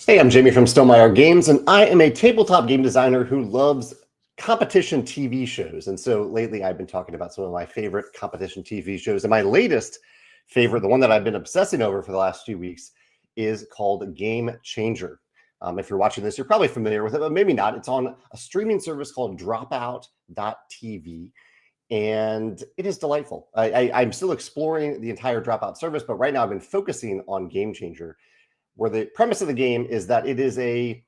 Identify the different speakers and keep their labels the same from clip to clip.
Speaker 1: Hey, I'm Jamey from Stonemaier Games, and I am a tabletop game designer who loves competition TV shows. And so lately I've been talking about some of my favorite competition TV shows. And my latest favorite, the one that I've been obsessing over for the last few weeks, is called Game Changer. If you're watching this, you're probably familiar with it, but maybe not. It's on a streaming service called Dropout.tv, and it is delightful. I'm still exploring the entire Dropout service, but right now I've been focusing on Game Changer, where the premise of the game is that it is a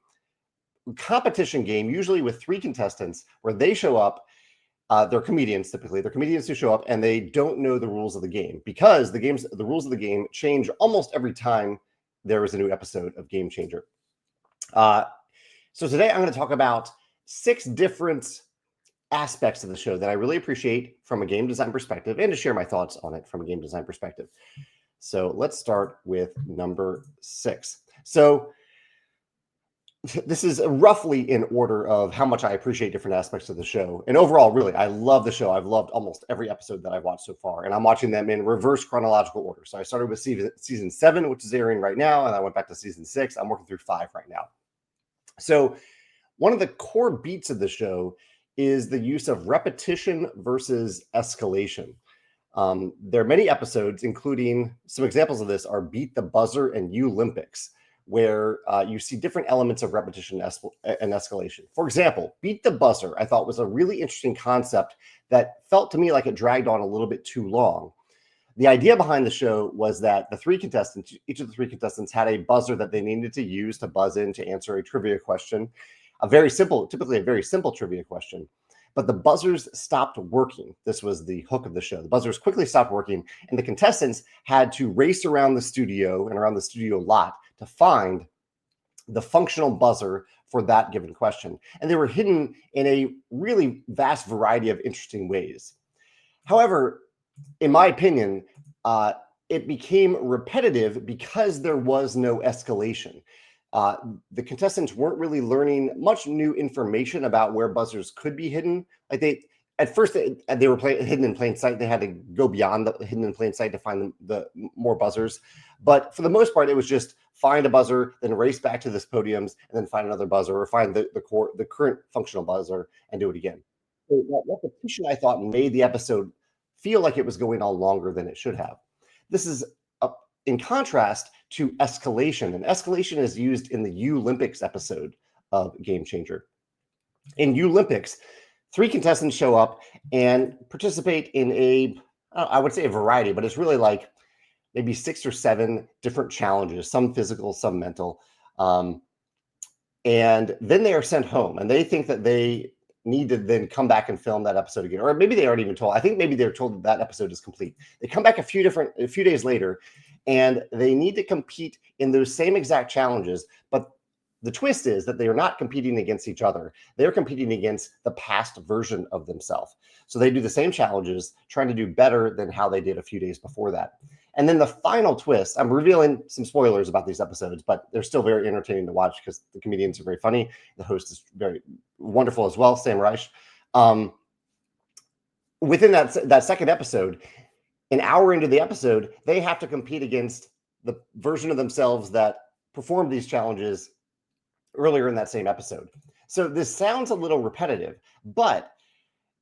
Speaker 1: competition game, usually with three contestants, where they show up. They're comedians, typically. They're comedians who show up and they don't know the rules of the game, because the rules of the game change almost every time there is a new episode of Game Changer. So today I'm going to talk about 6 different aspects of the show that I really appreciate from a game design perspective, and to share my thoughts on it from a game design perspective. So let's start with number 6. So this is roughly in order of how much I appreciate different aspects of the show. And overall, really, I love the show. I've loved almost every episode that I've watched so far, and I'm watching them in reverse chronological order. So I started with season 7, which is airing right now, and I went back to season 6. I'm working through 5 right now. So one of the core beats of the show is the use of repetition versus escalation. There are many episodes, including some examples of this are Beat the Buzzer and You-lypmics, where you see different elements of repetition and escalation. For example, Beat the Buzzer, I thought, was a really interesting concept that felt to me like it dragged on a little bit too long. The idea behind the show was that each of the three contestants had a buzzer that they needed to use to buzz in to answer a trivia question, typically a very simple trivia question. But the buzzers stopped working. This was the hook of the show. The buzzers quickly stopped working, and the contestants had to race around the studio and around the studio lot to find the functional buzzer for that given question. And they were hidden in a really vast variety of interesting ways. However, in my opinion, it became repetitive because there was no escalation. The contestants weren't really learning much new information about where buzzers could be hidden. Like at first they were hidden in plain sight. They had to go beyond the hidden in plain sight to find the more buzzers. But for the most part, it was just find a buzzer, then race back to this podiums, and then find another buzzer, or find the current functional buzzer and do it again. So that repetition, I thought, made the episode feel like it was going on longer than it should have. This is in contrast to escalation, and escalation is used in the You-lypmics episode of Game Changer. In You-lypmics, 3 contestants show up and participate in I would say a variety, but it's really like maybe 6 or 7 different challenges, some physical, some mental. And then they are sent home, and they think that they need to then come back and film that episode again. Or maybe they already even told. I think maybe they're told that episode is complete. They come back a few days later, and they need to compete in those same exact challenges. But the twist is that they are not competing against each other. They're competing against the past version of themselves. So they do the same challenges, trying to do better than how they did a few days before that. And then the final twist, I'm revealing some spoilers about these episodes, but they're still very entertaining to watch because the comedians are very funny. The host is very wonderful as well, Sam Reich. Within that second episode, an hour into the episode, they have to compete against the version of themselves that performed these challenges earlier in that same episode. So this sounds a little repetitive, but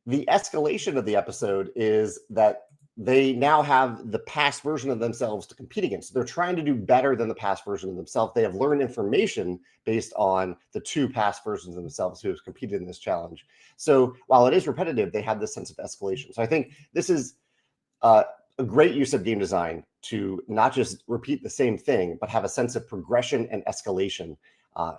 Speaker 1: the escalation of the episode is that they now have the past version of themselves to compete against. They're trying to do better than the past version of themselves. They have learned information based on the 2 past versions of themselves who have competed in this challenge. So while it is repetitive, they have this sense of escalation. So I think this is a great use of game design to not just repeat the same thing, but have a sense of progression and escalation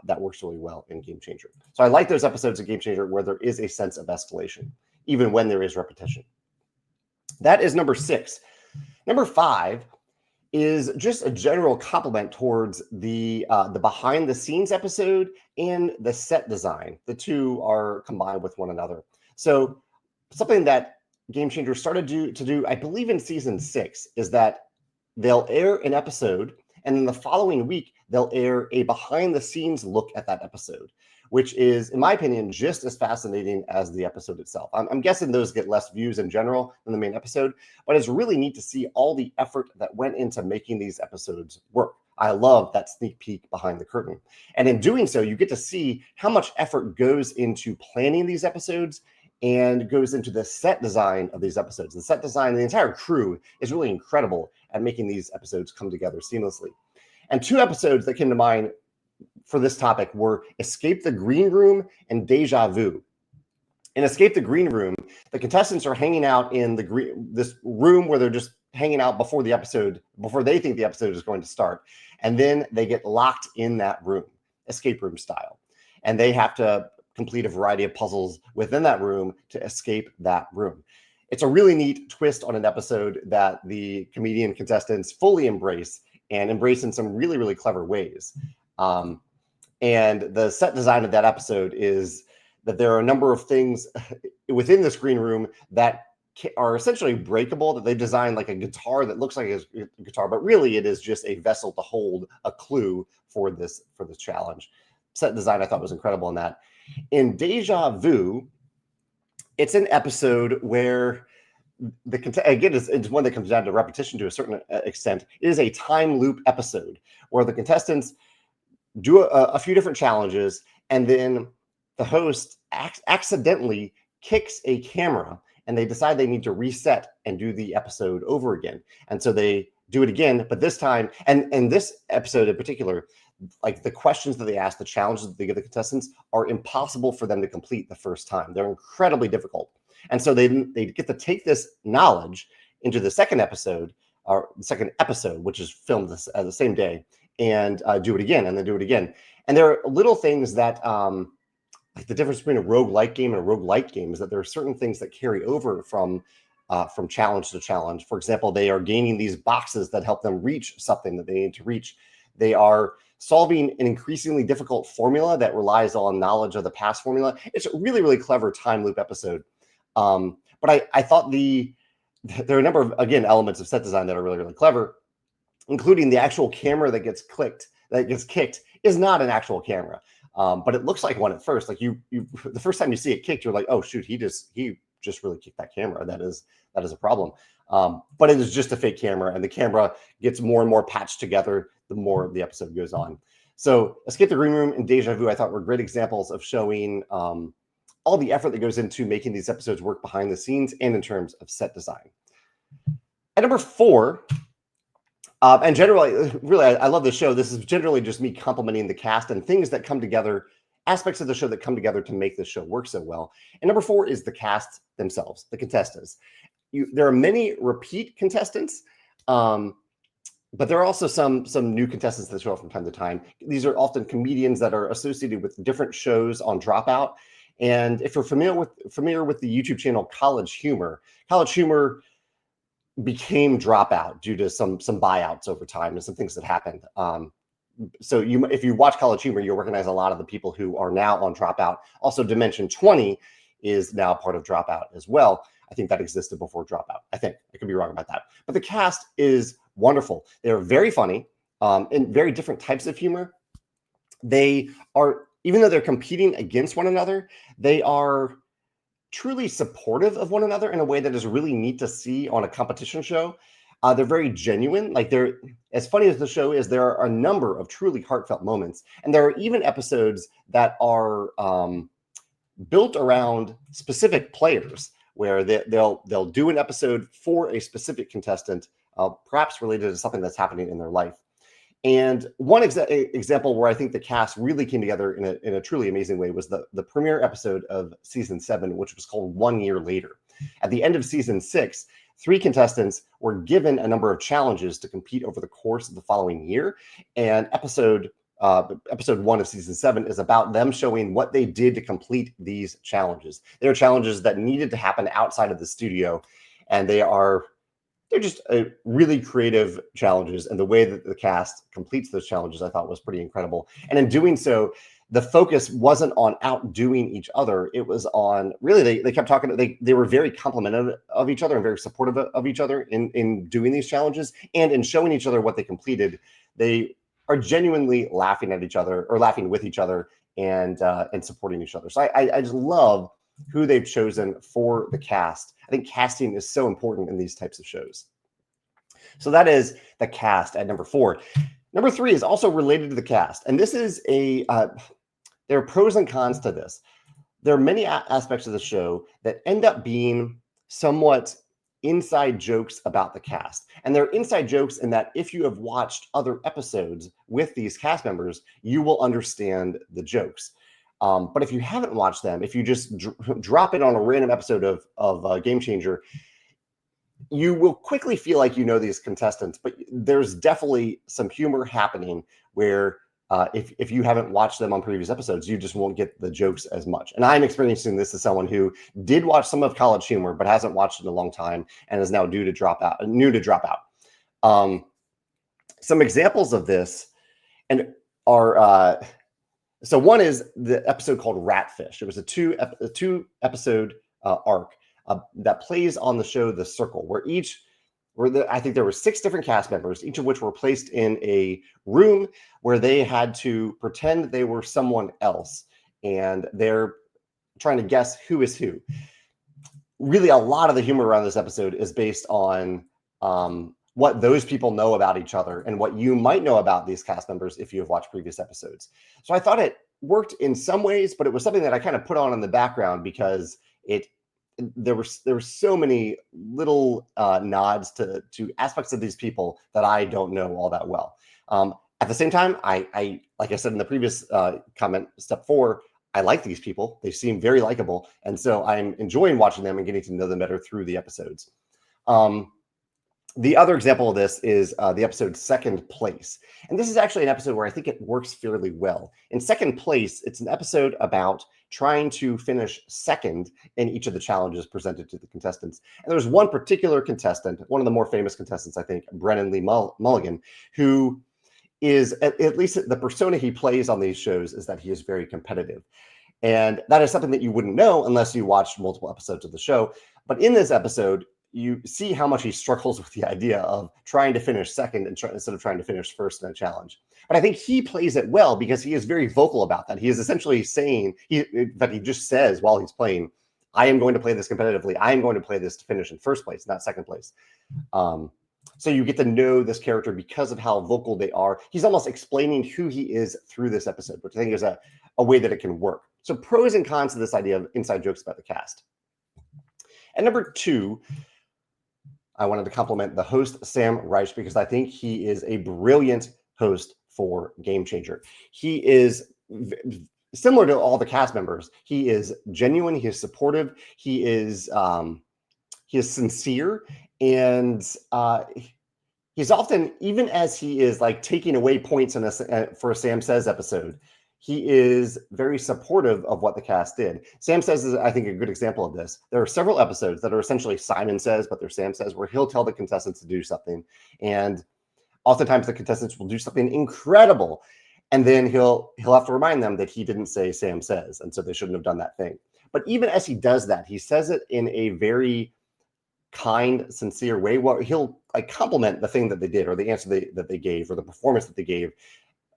Speaker 1: that works really well in Game Changer. So I like those episodes of Game Changer where there is a sense of escalation, even when there is repetition. That is number 6. Number 5 is just a general compliment towards the behind the scenes episode and the set design. The 2 are combined with one another. So something that Game Changer started to do, I believe in season 6, is that they'll air an episode, and then the following week they'll air a behind the scenes look at that episode, which is, in my opinion, just as fascinating as the episode itself. I'm guessing those get less views in general than the main episode, but it's really neat to see all the effort that went into making these episodes work. I love that sneak peek behind the curtain. And in doing so, you get to see how much effort goes into planning these episodes and goes into the set design of these episodes. The set design, the entire crew is really incredible at making these episodes come together seamlessly. And 2 episodes that came to mind for this topic were Escape the Greenroom and Deja Vu. In Escape the Greenroom, the contestants are hanging out in this room where they're just hanging out before they think the episode is going to start. And then they get locked in that room, escape room style. And they have to complete a variety of puzzles within that room to escape that room. It's a really neat twist on an episode that the comedian contestants fully embrace in some really, really clever ways. And the set design of that episode is that there are a number of things within this green room that are essentially breakable, that they've designed like a guitar that looks like a guitar, but really it is just a vessel to hold a clue for this challenge. Set design I thought was incredible in that. In Deja Vu, it's an episode where again, it's one that comes down to repetition to a certain extent. It is a time loop episode where the contestants do a few different challenges, and then the host accidentally kicks a camera, and they decide they need to reset and do the episode over again. And so they do it again, but this time, and this episode in particular, like the questions that they ask, the challenges that they give the contestants are impossible for them to complete the first time. They're incredibly difficult. And so they get to take this knowledge into the second episode, which is filmed the same day, and do it again, and then do it again. And there are little things that, like the difference between a roguelike game and a roguelite game is that there are certain things that carry over from challenge to challenge. For example, they are gaining these boxes that help them reach something that they need to reach. They are solving an increasingly difficult formula that relies on knowledge of the past formula. It's a really, really clever time loop episode. But I thought there are a number of, again, elements of set design that are really, really clever, including the actual camera that gets kicked is not an actual camera. But it looks like one at first. Like you the first time you see it kicked, you're like, oh shoot, he just really kicked that camera. That is a problem. But it is just a fake camera, and the camera gets more and more patched together the more the episode goes on. So Escape the Green Room and Deja Vu, I thought, were great examples of showing all the effort that goes into making these episodes work behind the scenes and in terms of set design. At number 4, and generally, really, I love the show. This is generally just me complimenting the cast and things that come together, aspects of the show that come together to make the show work so well. And number 4 is the cast themselves, the contestants. There are many repeat contestants, but there are also some new contestants that show up from time to time. These are often comedians that are associated with different shows on Dropout. And if you're familiar with the YouTube channel College Humor became Dropout due to some buyouts over time and some things that happened. So if you watch College Humor, you'll recognize a lot of the people who are now on Dropout. Also, Dimension 20 is now part of Dropout as well. I think that existed before Dropout. I think I could be wrong about that. But the cast is wonderful. They're very funny and very different types of humor. They are, even though they're competing against one another, they are truly supportive of one another in a way that is really neat to see on a competition show. They're very genuine. Like, they're, as funny as the show is, there are a number of truly heartfelt moments. And there are even episodes that are built around specific players, where they'll do an episode for a specific contestant, perhaps related to something that's happening in their life. And one example where I think the cast really came together in a truly amazing way was the premiere episode of season 7, which was called 1 Year Later. At the end of season 6, 3 contestants were given a number of challenges to compete over the course of the following year. And episode 1 of season 7 is about them showing what they did to complete these challenges. They are challenges that needed to happen outside of the studio, and they're just really creative challenges, and the way that the cast completes those challenges I thought was pretty incredible. And in doing so, the focus wasn't on outdoing each other. It was on, really, they kept talking, they were very complimentary of each other and very supportive of each other in doing these challenges, and in showing each other what they completed. They are genuinely laughing at each other, or laughing with each other, and supporting each other. So I just love who they've chosen for the cast. I think casting is so important in these types of shows. So that is the cast at number 4. Number 3 is also related to the cast. And this is there are pros and cons to this. There are many aspects of the show that end up being somewhat inside jokes about the cast. And they're inside jokes in that if you have watched other episodes with these cast members, you will understand the jokes. But if you haven't watched them, if you just drop it on a random episode of Game Changer, you will quickly feel like you know these contestants, but there's definitely some humor happening where if you haven't watched them on previous episodes, you just won't get the jokes as much. And I'm experiencing this as someone who did watch some of College Humor, but hasn't watched it in a long time and is now new to drop out. Some examples of this and are so one is the episode called Ratfish. It was a two episode arc that plays on the show The Circle, I think there were 6 different cast members, each of which were placed in a room where they had to pretend they were someone else, and they're trying to guess who is who. Really, a lot of the humor around this episode is based on what those people know about each other and what you might know about these cast members if you have watched previous episodes. So I thought it worked in some ways, but it was something that I kind of put on in the background because there were so many little nods to aspects of these people that I don't know all that well. At the same time, I like I said in the previous comment, step 4, I like these people. They seem very likable, and so I'm enjoying watching them and getting to know them better through the episodes. The other example of this is the episode Second Place. And this is actually an episode where I think it works fairly well. In Second Place, it's an episode about trying to finish second in each of the challenges presented to the contestants. And there's one particular contestant, one of the more famous contestants, I think, Brennan Lee Mulligan, who is, at least the persona he plays on these shows, is that he is very competitive. And that is something that you wouldn't know unless you watched multiple episodes of the show. But in this episode, you see how much he struggles with the idea of trying to finish second instead of trying to finish first in a challenge. But I think he plays it well because he is very vocal about that. He is essentially saying that he just says while he's playing, I am going to play this competitively. I am going to play this to finish in first place, not second place. So you get to know this character because of how vocal they are. He's almost explaining who he is through this episode, which I think is a way that it can work. So pros and cons to this idea of inside jokes about the cast. And number 2, I wanted to compliment the host, Sam Reich, because I think he is a brilliant host for Game Changer. He is similar to all the cast members. He is genuine. He is supportive. He is sincere, and he's often, even as he is like taking away points for a Sam Says episode, he is very supportive of what the cast did. Sam Says is, I think, a good example of this. There are several episodes that are essentially Simon Says, but they're Sam Says, where he'll tell the contestants to do something. And oftentimes the contestants will do something incredible. And then he'll have to remind them that he didn't say Sam Says, and so they shouldn't have done that thing. But even as he does that, he says it in a very kind, sincere way. Where he'll compliment the thing that they did, or the answer that they gave, or the performance that they gave.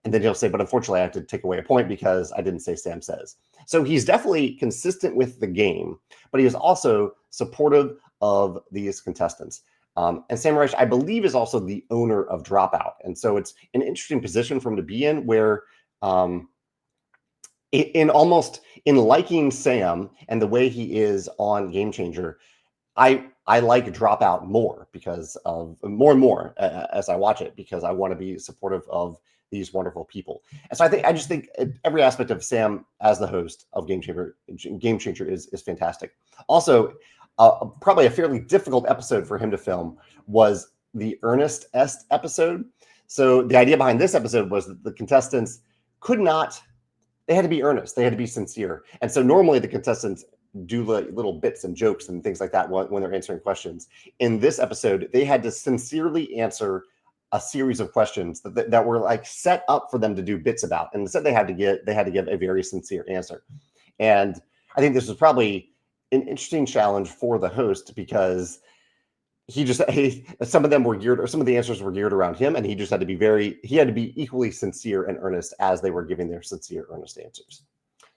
Speaker 1: And then he'll say, but unfortunately, I have to take away a point because I didn't say Sam Says. So he's definitely consistent with the game, but he is also supportive of these contestants. And Sam Reich, I believe, is also the owner of Dropout. And so it's an interesting position for him to be in where in liking Sam and the way he is on Game Changer, I like Dropout more because of more and more as I watch it, because I want to be supportive of these wonderful people. And so I just think every aspect of Sam as the host of Game Changer is fantastic. Also, probably a fairly difficult episode for him to film was the Earnest-est episode. So the idea behind this episode was that the contestants they had to be earnest, they had to be sincere. And so normally the contestants do little bits and jokes and things like that when they're answering questions. In this episode, they had to sincerely answer a series of questions that were set up for them to do bits about, and instead they had to give a very sincere answer. And I think this was probably an interesting challenge for the host because some of the answers were geared around him, and he just had to be equally sincere and earnest as they were giving their sincere, earnest answers.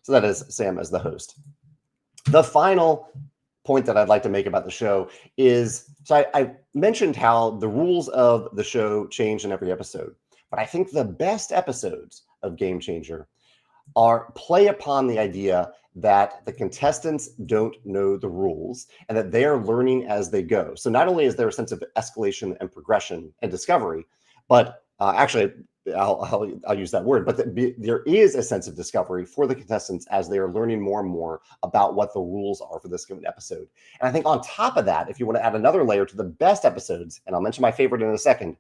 Speaker 1: So that is Sam as the host. The final point that I'd like to make about the show is, so I mentioned how the rules of the show change in every episode, But I think the best episodes of Game Changer are play upon the idea that the contestants don't know the rules and that they are learning as they go. So not only is there a sense of escalation and progression and discovery, but actually, I'll use that word, but there is a sense of discovery for the contestants as they are learning more and more about what the rules are for this given episode. And I think on top of that, if you want to add another layer to the best episodes, and I'll mention my favorite in a second,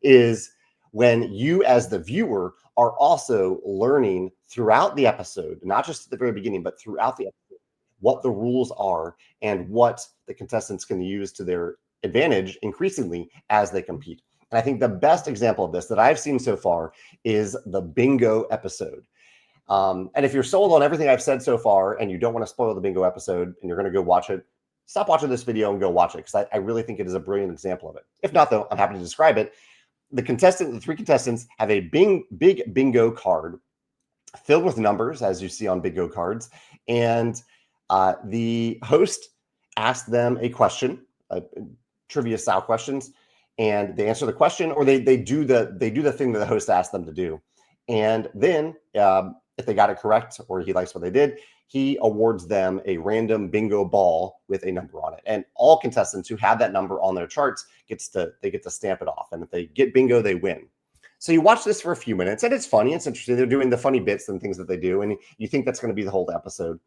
Speaker 1: is when you as the viewer are also learning throughout the episode, not just at the very beginning, but throughout the episode, what the rules are and what the contestants can use to their advantage increasingly as they compete. And I think the best example of this that I've seen so far is the bingo episode. And if you're sold on everything I've said so far and you don't want to spoil the bingo episode and you're going to go watch it, stop watching this video and go watch it, because I really think it is a brilliant example of it. If not, though, I'm happy to describe it. The three contestants have a big bingo card filled with numbers, as you see on bingo cards. And the host asked them a question, trivia style questions, and they answer the question, or they do the thing that the host asked them to do. And then if they got it correct, or he likes what they did, he awards them a random bingo ball with a number on it. And all contestants who have that number on their charts get to stamp it off. And if they get bingo, they win. So you watch this for a few minutes, and it's funny, it's interesting. They're doing the funny bits and things that they do, and you think that's going to be the whole episode.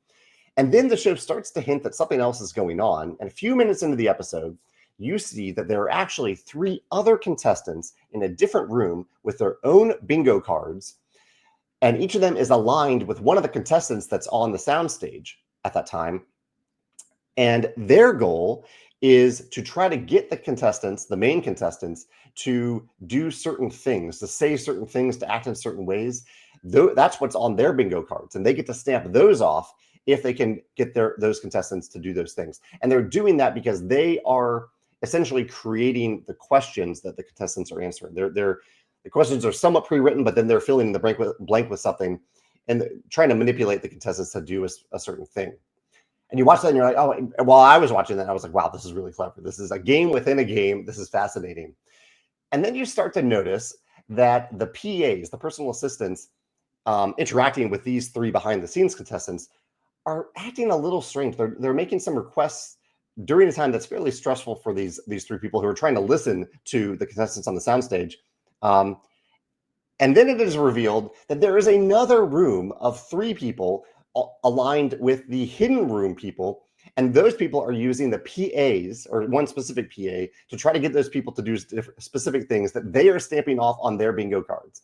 Speaker 1: And then the show starts to hint that something else is going on. And a few minutes into the episode, you see that there are actually 3 other contestants in a different room with their own bingo cards. And each of them is aligned with one of the contestants that's on the soundstage at that time. And their goal is to try to get the contestants, the main contestants, to do certain things, to say certain things, to act in certain ways. That's what's on their bingo cards. And they get to stamp those off if they can get those contestants to do those things. And they're doing that because they are essentially creating the questions that the contestants are answering. The questions are somewhat pre-written, but then they're filling in the blank with something and trying to manipulate the contestants to do a certain thing. And you watch that and you're like, oh, while I was watching that, I was like, wow, this is really clever. This is a game within a game. This is fascinating. And then you start to notice that the PAs, the personal assistants, interacting with these 3 behind the scenes contestants are acting a little strange. They're making some requests during a time that's fairly stressful for these 3 people who are trying to listen to the contestants on the soundstage. And then it is revealed that there is another room of 3 people aligned with the hidden room people. And those people are using the PAs, or one specific PA, to try to get those people to do specific things that they are stamping off on their bingo cards.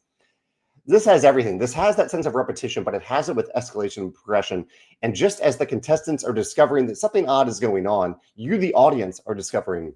Speaker 1: This has everything. This has that sense of repetition, but it has it with escalation and progression. And just as the contestants are discovering that something odd is going on, you, the audience, are discovering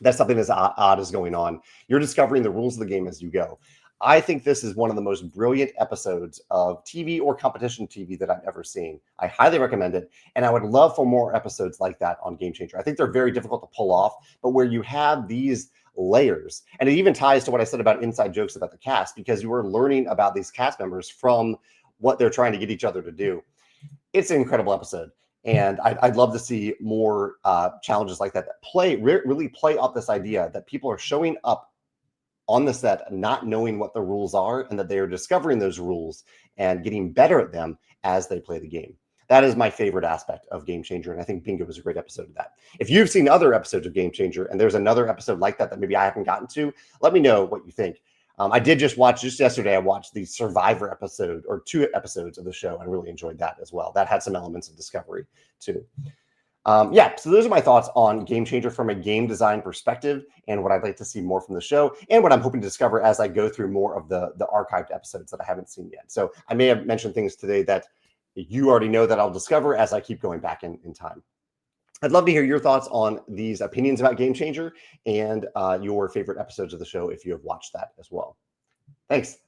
Speaker 1: that something as odd is going on. You're discovering the rules of the game as you go. I think this is one of the most brilliant episodes of TV or competition TV that I've ever seen. I highly recommend it. And I would love for more episodes like that on Game Changer. I think they're very difficult to pull off, but where you have these layers, and it even ties to what I said about inside jokes about the cast, because you are learning about these cast members from what they're trying to get each other to do. It's an incredible episode. And I'd love to see more challenges like that really play up this idea that people are showing up on the set not knowing what the rules are, and that they are discovering those rules and getting better at them as they play the game. That is my favorite aspect of Game Changer, and I think bingo was a great episode of that. If you've seen other episodes of Game Changer and there's another episode like that maybe I haven't gotten to, let me know what you think. I did just yesterday, I watched the Survivor episode, or 2 episodes of the show, and really enjoyed that as well. That had some elements of discovery too. So those are my thoughts on Game Changer from a game design perspective, and what I'd like to see more from the show, and what I'm hoping to discover as I go through more of the archived episodes that I haven't seen yet. So I may have mentioned things today that you already know that I'll discover as I keep going back in time. I'd love to hear your thoughts on these opinions about Game Changer and your favorite episodes of the show if you have watched that as well. Thanks.